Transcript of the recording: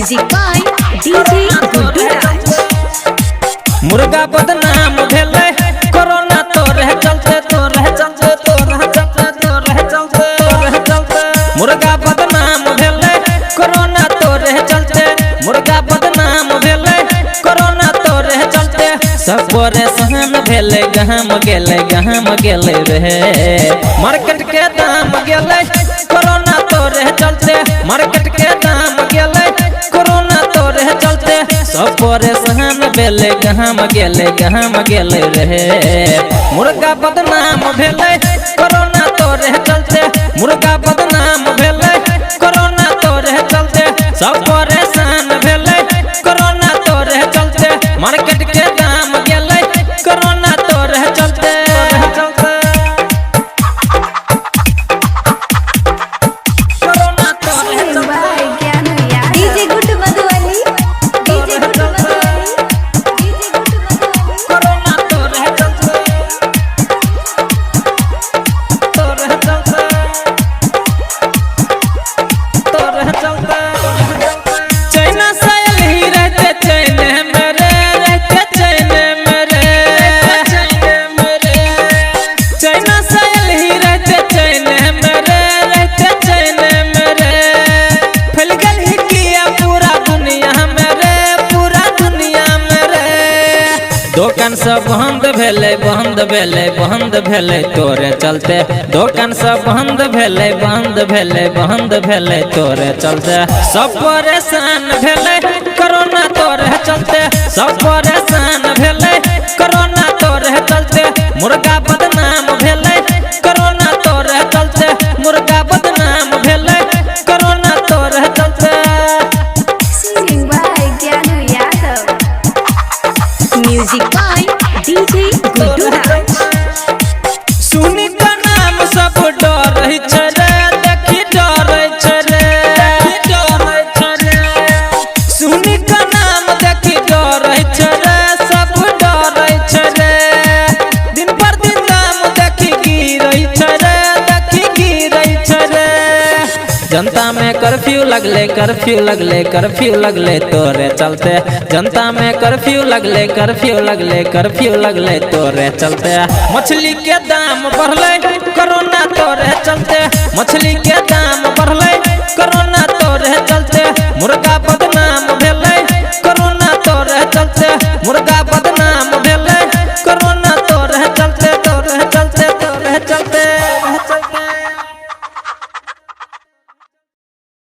Music by DJ Guddu राज। मुर्गा बदनाम भेले कोरोना तो रह चलते तो रह चलते तो रह चलते तो रह चलते तो रह चलते मुर्गा बदनाम भेले कोरोना तो रह चलते मुर्गा बदनाम भेले कोरोना तो रह चलते सब परेशान भेले गहम गेले रहे मार्केट के दाम गेले कोरोना तो रह चलते मार्केट के दाम गेले कोरोना तो रह चलते सब परेशान भेले गहम गेले रहे मुर्गा बदनाम भेले कोरोना तो रह चलते मुर्गा बदनाम भेले कोरोना तो रह चलते सब परेशान भेले कोरोना तो रह चलते मार्केट के दाम गेले कोरोना तो रह चलते कोरोना तो रह चलते DJ Guddu Madhubani DJ Guddu Madhubani DJ Guddu Madhubani. Corona तो रह चलते तो रह चलते तो रह चलते चाइना सायल ही रहते चाइने मेरे रहते चाइने मेरे चाइना सायल ही रहते चाइने मेरे रहते चाइने मेरे फैल गल ही किया पूरा दुनिया मेरे दुकान सब बंद भेले तोरे चलते दुकान सब बंद भेले तोरे चलते सब परेशान भेले कोरोना तोरे चलते सब परेशान भेले कोरोना तोरे चलते मुर्गा बदनाम भेले कोरोना तोरे चलते मुर्गा बदनाम भेले कोरोना तोरे चलते singing by Gyanu Yadav music by DJ Guddu Raj. सुनी का नाम सब डर रे देखी डर रे सुनी का नाम देखी डर रे सब डर रे दिन पर दिन नाम देखी गिर रे जनता में कर्फ्यू लगले तोरे चलते जनता में कर्फ्यू लगले तोरे चलते मछली के दाम बढ़ले कोरोना तोरे चलते मछली के दाम बढ़ले कोरोना तोरे चलते मुर्गा बदनाम भेले कोरोना तोरे चलते मुर्गा बदनाम भेले कोरोना तोरे चलते तोरे चलते